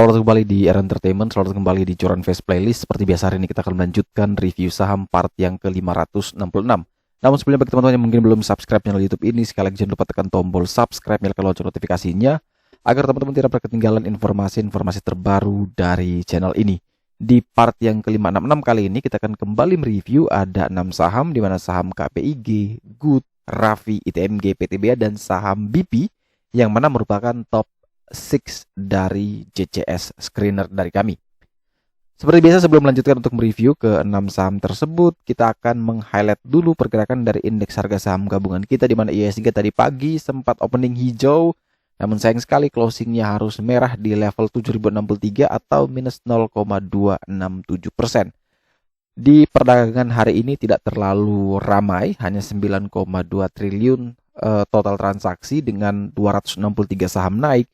Selamat kembali di Era Entertainment, selamat kembali di Curan Face Playlist. Seperti biasa hari ini kita akan melanjutkan review saham part yang ke-566. Namun sebelumnya bagi teman-teman yang mungkin belum subscribe channel YouTube ini, sekali lagi jangan lupa tekan tombol subscribe, nyalakan lonceng notifikasinya agar teman-teman tidak ketinggalan informasi-informasi terbaru dari channel ini. Di part yang ke-566 kali ini kita akan kembali mereview ada 6 saham, di mana saham KPIG, GUT, Rafi, ITMG, PTBA, dan saham BP yang mana merupakan top 6 dari JCS Screener dari kami. Seperti biasa sebelum melanjutkan untuk mereview ke 6 saham tersebut, kita akan meng-highlight dulu pergerakan dari indeks harga saham gabungan kita, di mana IHSG tadi pagi sempat opening hijau, namun sayang sekali closingnya harus merah di level 7063 atau minus 0,267%. Di perdagangan hari ini tidak terlalu ramai, hanya 9,2 triliun total transaksi dengan 263 saham naik,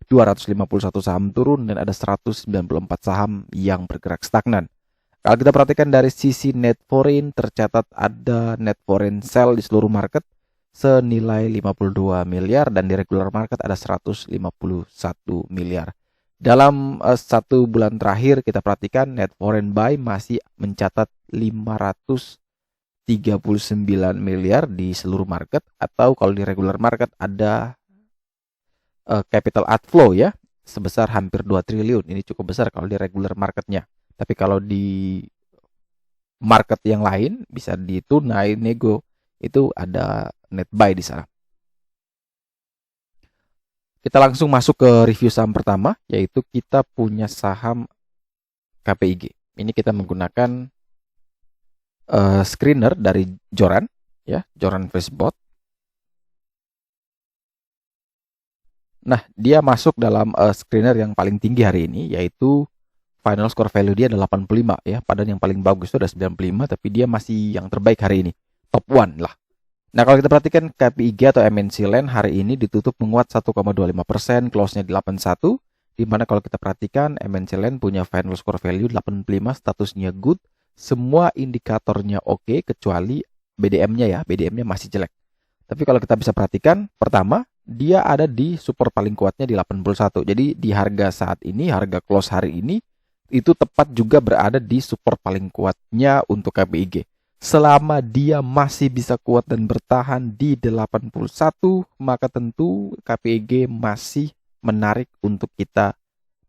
251 saham turun, dan ada 194 saham yang bergerak stagnan. Kalau kita perhatikan dari sisi net foreign, tercatat ada net foreign sell di seluruh market senilai 52 miliar dan di regular market ada 151 miliar. Dalam satu bulan terakhir kita perhatikan net foreign buy masih mencatat 539 miliar di seluruh market, atau kalau di regular market ada capital outflow ya sebesar hampir 2 triliun. Ini cukup besar kalau di regular marketnya. Tapi kalau di market yang lain bisa di tunai, nego, itu ada net buy di sana. Kita langsung masuk ke review saham pertama, yaitu kita punya saham KPIG. Ini kita menggunakan screener dari Joran ya, Joran Facebot. Nah, dia masuk dalam screener yang paling tinggi hari ini, yaitu final score value dia ada 85 ya. Padahal yang paling bagus itu ada 95, tapi dia masih yang terbaik hari ini. Top 1 lah. Nah, kalau kita perhatikan KPIG atau MNC Land hari ini ditutup menguat 1,25%, close-nya di 81. Dimana kalau kita perhatikan MNC Land punya final score value 85, statusnya good. Semua indikatornya oke, kecuali BDM-nya ya. BDM-nya masih jelek. Tapi kalau kita bisa perhatikan, pertama, dia ada di support paling kuatnya di 81. Jadi di harga saat ini, harga close hari ini, itu tepat juga berada di support paling kuatnya untuk KPIG. Selama dia masih bisa kuat dan bertahan di 81, maka tentu KPIG masih menarik untuk kita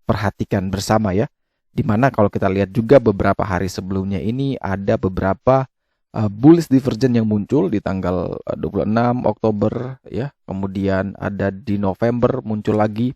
perhatikan bersama ya. Dimana kalau kita lihat juga beberapa hari sebelumnya ini ada beberapa bullish divergence yang muncul di tanggal 26 Oktober ya, kemudian ada di November muncul lagi,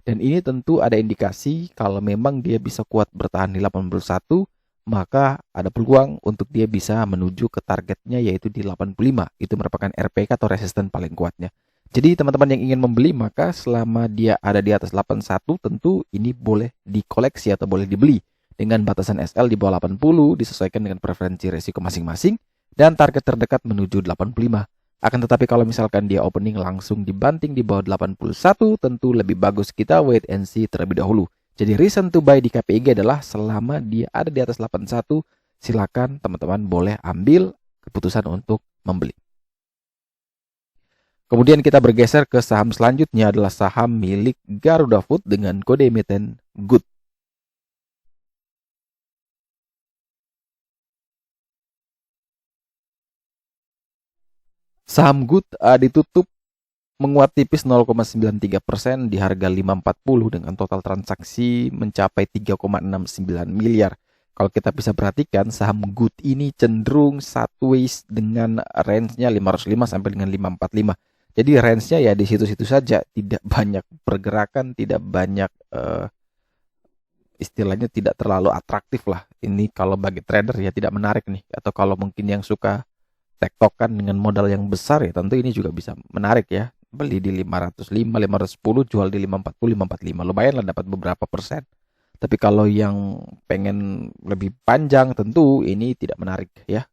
dan ini tentu ada indikasi kalau memang dia bisa kuat bertahan di 81, maka ada peluang untuk dia bisa menuju ke targetnya yaitu di 85. Itu merupakan RPK atau resisten paling kuatnya. Jadi teman-teman yang ingin membeli, maka selama dia ada di atas 81 tentu ini boleh dikoleksi atau boleh dibeli dengan batasan SL di bawah 80, disesuaikan dengan preferensi resiko masing-masing, dan target terdekat menuju 85. Akan tetapi kalau misalkan dia opening langsung dibanting di bawah 81, tentu lebih bagus kita wait and see terlebih dahulu. Jadi reason to buy di KPIG adalah selama dia ada di atas 81, silakan teman-teman boleh ambil keputusan untuk membeli. Kemudian kita bergeser ke saham selanjutnya adalah saham milik Garuda Food dengan kode emiten GUT. Saham GUT ditutup menguat tipis 0,93% di harga 540 dengan total transaksi mencapai 3,69 miliar. Kalau kita bisa perhatikan, saham GUT ini cenderung sideways dengan range-nya 505 sampai dengan 545. Jadi range-nya ya di situ-situ saja, tidak banyak pergerakan, tidak banyak istilahnya tidak terlalu atraktif lah. Ini kalau bagi trader ya tidak menarik nih, atau kalau mungkin yang suka tektokan dengan modal yang besar ya tentu ini juga bisa menarik ya. Beli di 505, 510, jual di 540, 545. Lumayan lah dapat beberapa persen. Tapi kalau yang pengen lebih panjang tentu ini tidak menarik ya.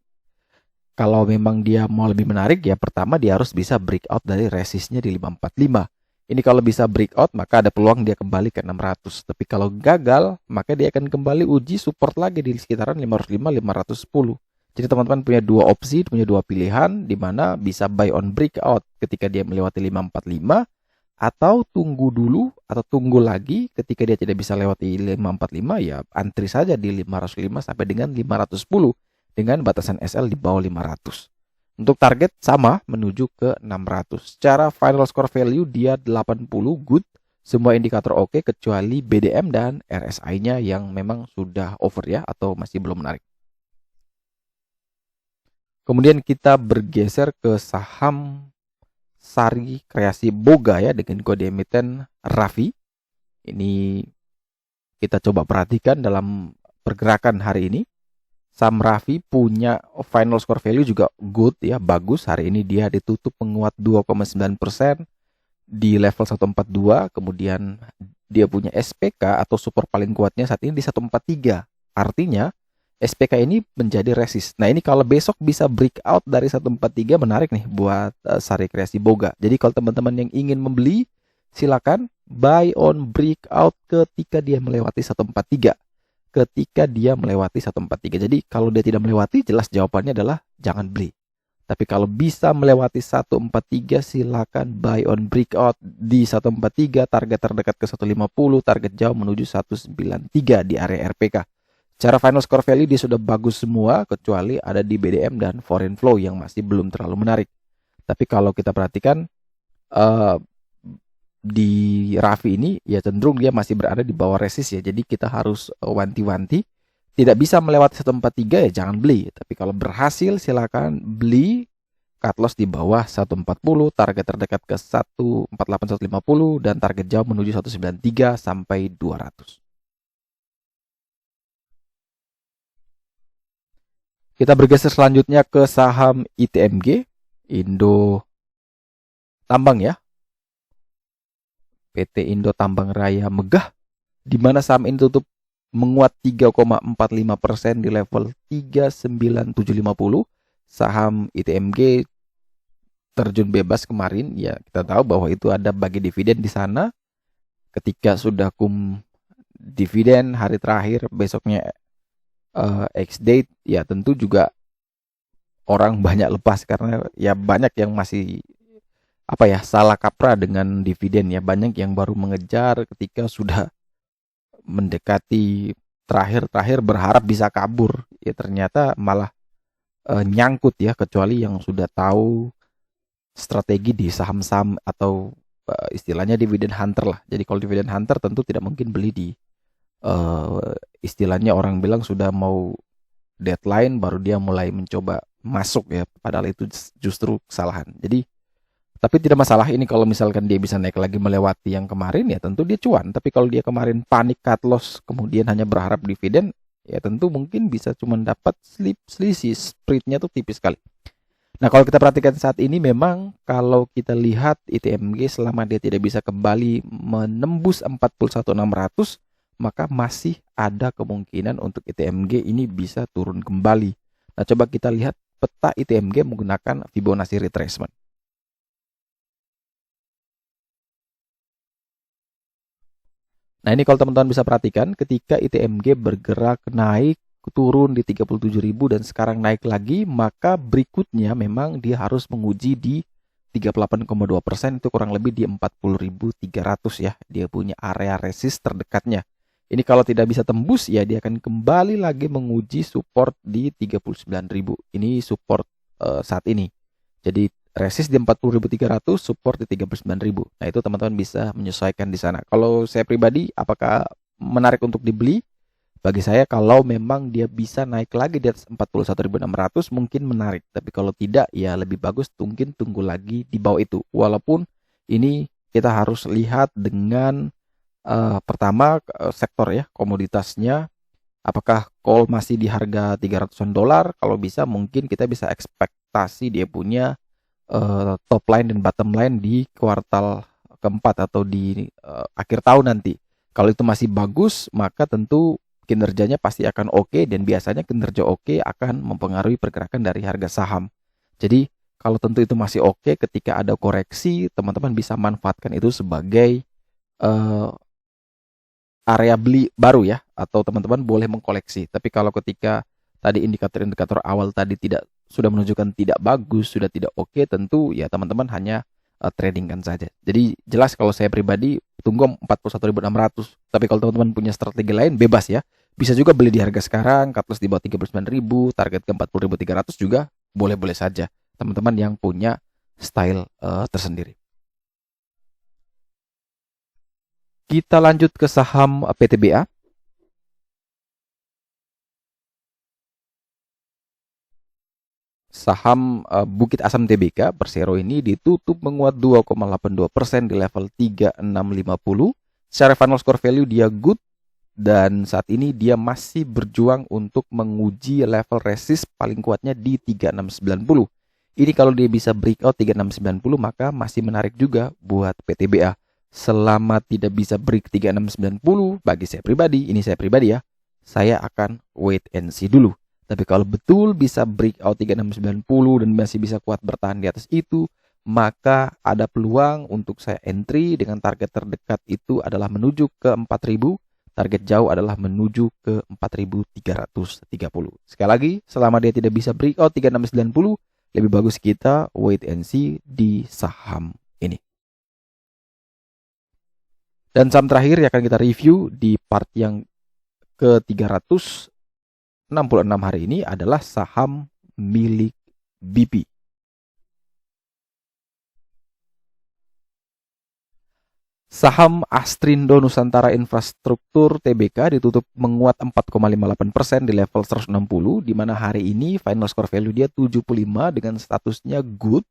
Kalau memang dia mau lebih menarik ya pertama dia harus bisa breakout dari resistnya di 545. Ini kalau bisa breakout maka ada peluang dia kembali ke 600. Tapi kalau gagal maka dia akan kembali uji support lagi di sekitaran 505, 510. Jadi teman-teman punya dua opsi, punya dua pilihan, di mana bisa buy on breakout ketika dia melewati 545, atau tunggu dulu atau tunggu lagi ketika dia tidak bisa lewati 545 ya antri saja di 505 sampai dengan 510 dengan batasan SL di bawah 500. Untuk target sama menuju ke 600. Secara final score value dia 80 good, semua indikator oke kecuali BDM dan RSI-nya yang memang sudah over ya atau masih belum menarik. Kemudian kita bergeser ke saham Sari Kreasi Boga ya dengan kode emiten Raffi. Ini kita coba perhatikan dalam pergerakan hari ini. Saham Raffi punya final score value juga good ya, bagus. Hari ini dia ditutup menguat 2,9% di level 142. Kemudian dia punya SPK atau support paling kuatnya saat ini di 143. Artinya SPK ini menjadi resist. Nah ini kalau besok bisa breakout dari 143 menarik nih buat Sari Kreasi Boga. Jadi kalau teman-teman yang ingin membeli silakan buy on breakout ketika dia melewati 143. Ketika dia melewati 143. Jadi kalau dia tidak melewati jelas jawabannya adalah jangan beli. Tapi kalau bisa melewati 143 silakan buy on breakout di 143, target terdekat ke 150, target jauh menuju 193 di area RPK. Secara final score value dia sudah bagus semua kecuali ada di BDM dan foreign flow yang masih belum terlalu menarik. Tapi kalau kita perhatikan di Raffi ini ya cenderung dia masih berada di bawah resist ya. Jadi kita harus wanti-wanti. Tidak bisa melewati 143 ya jangan beli. Tapi kalau berhasil silakan beli. Cut loss di bawah 140, target terdekat ke 148 150 dan target jauh menuju 193 sampai 200. Kita bergeser selanjutnya ke saham ITMG, Indo Tambang ya. PT Indo Tambang Raya Megah, di mana saham ini tutup menguat 3,45% di level 39750. Saham ITMG terjun bebas kemarin, ya kita tahu bahwa itu ada bagi dividen di sana. Ketika sudah dividen hari terakhir, besoknya X-date ya tentu juga orang banyak lepas karena ya banyak yang masih salah kaprah dengan dividen ya, banyak yang baru mengejar ketika sudah mendekati terakhir berharap bisa kabur ya ternyata malah nyangkut ya, kecuali yang sudah tahu strategi di saham-saham atau istilahnya dividen hunter lah. Jadi kalau dividen hunter tentu tidak mungkin beli di istilahnya orang bilang sudah mau deadline baru dia mulai mencoba masuk ya, padahal itu justru kesalahan. Jadi tapi tidak masalah ini kalau misalkan dia bisa naik lagi melewati yang kemarin ya tentu dia cuan. Tapi kalau dia kemarin panik cut loss kemudian hanya berharap dividen ya tentu mungkin bisa cuma dapat selisih, spreadnya tuh tipis sekali. Nah kalau kita perhatikan saat ini memang kalau kita lihat ITMG selama dia tidak bisa kembali menembus 41.600 maka masih ada kemungkinan untuk ITMG ini bisa turun kembali. Nah, coba kita lihat peta ITMG menggunakan Fibonacci retracement. Nah, ini kalau teman-teman bisa perhatikan ketika ITMG bergerak naik turun di 37.000 dan sekarang naik lagi, maka berikutnya memang dia harus menguji di 38,2%, itu kurang lebih di 40.300 ya. Dia punya area resist terdekatnya. Ini kalau tidak bisa tembus ya dia akan kembali lagi menguji support di 39.000. Ini support saat ini. Jadi resist di 40.300, support di 39.000. Nah, itu teman-teman bisa menyesuaikan di sana. Kalau saya pribadi apakah menarik untuk dibeli? Bagi saya kalau memang dia bisa naik lagi di atas 41.600 mungkin menarik. Tapi kalau tidak ya lebih bagus mungkin tunggu lagi di bawah itu. Walaupun ini kita harus lihat dengan pertama sektor ya, komoditasnya apakah coal masih di harga 300-an dolar. Kalau bisa mungkin kita bisa ekspektasi dia punya top line dan bottom line di kuartal keempat atau di akhir tahun nanti. Kalau itu masih bagus maka tentu kinerjanya pasti akan oke, dan biasanya kinerja oke akan mempengaruhi pergerakan dari harga saham. Jadi kalau tentu itu masih oke, ketika ada koreksi teman-teman bisa manfaatkan itu sebagai area beli baru ya, atau teman-teman boleh mengkoleksi. Tapi kalau ketika tadi indikator-indikator awal tadi sudah menunjukkan tidak bagus, sudah tidak oke, tentu ya teman-teman hanya tradingkan saja. Jadi jelas kalau saya pribadi tunggu 41.600. Tapi kalau teman-teman punya strategi lain bebas ya. Bisa juga beli di harga sekarang, cut loss di bawah 39.000, target ke 40.300 juga boleh-boleh saja. Teman-teman yang punya style tersendiri. Kita lanjut ke saham PTBA. Saham Bukit Asam Tbk Persero ini ditutup menguat 2,82% di level 3650. Secara final score value dia good dan saat ini dia masih berjuang untuk menguji level resist paling kuatnya di 3690. Ini kalau dia bisa breakout 3690 maka masih menarik juga buat PTBA. Selama tidak bisa break 3690 bagi saya pribadi, ini saya pribadi ya, saya akan wait and see dulu. Tapi kalau betul bisa breakout 3690 dan masih bisa kuat bertahan di atas itu, maka ada peluang untuk saya entry dengan target terdekat itu adalah menuju ke 4000, target jauh adalah menuju ke 4330. Sekali lagi, selama dia tidak bisa breakout 3690, lebih bagus kita wait and see di saham ini. Dan saham terakhir yang akan kita review di part yang ke-366 hari ini adalah saham milik BP. Saham Astrindo Nusantara Infrastruktur Tbk ditutup menguat 4,58% di level 160, di mana hari ini final score value dia 75 dengan statusnya good.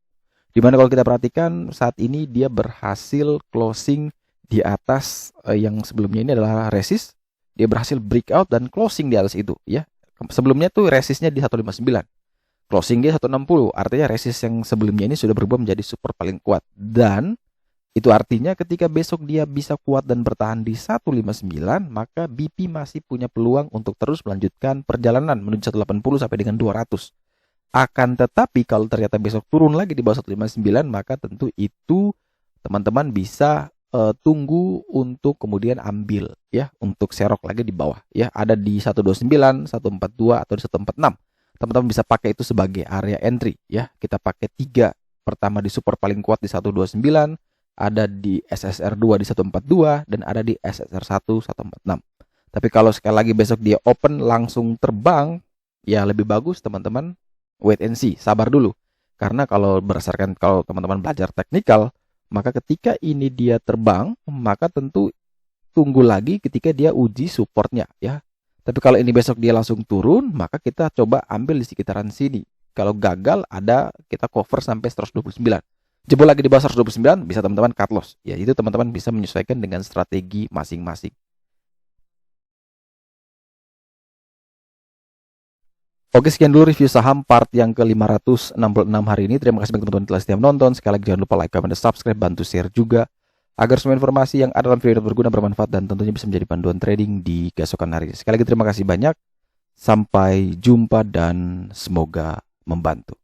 Di mana kalau kita perhatikan saat ini dia berhasil closing di atas yang sebelumnya ini adalah resist, dia berhasil breakout dan closing di atas itu ya. Sebelumnya tuh resistnya di 159, closing dia 160, artinya resist yang sebelumnya ini sudah berubah menjadi support paling kuat. Dan itu artinya ketika besok dia bisa kuat dan bertahan di 159, maka BP masih punya peluang untuk terus melanjutkan perjalanan menuju 180 sampai dengan 200. Akan tetapi kalau ternyata besok turun lagi di bawah 159, maka tentu itu teman-teman bisa tunggu untuk kemudian ambil ya, untuk serok lagi di bawah ya, ada di 129, 142 atau di 146. Teman-teman bisa pakai itu sebagai area entry ya. Kita pakai 3, pertama di support paling kuat di 129, ada di SSR2 di 142 dan ada di SSR1 146. Tapi kalau sekali lagi besok dia open langsung terbang, ya lebih bagus teman-teman wait and see, sabar dulu. Karena kalau berdasarkan kalau teman-teman belajar teknikal, maka ketika ini dia terbang, maka tentu tunggu lagi ketika dia uji supportnya ya. Tapi kalau ini besok dia langsung turun, maka kita coba ambil di sekitaran sini. Kalau gagal ada kita cover sampai 129. Jebol lagi di bawah 129, bisa teman-teman cut loss. Ya, itu teman-teman bisa menyesuaikan dengan strategi masing-masing. Oke, sekian dulu review saham part yang ke-566 hari ini. Terima kasih bagi teman-teman telah setia menonton. Sekali lagi jangan lupa like, comment, dan subscribe, bantu share juga agar semua informasi yang ada dalam video ini berguna, bermanfaat, dan tentunya bisa menjadi panduan trading di keesokan hari. Sekali lagi terima kasih banyak. Sampai jumpa dan semoga membantu.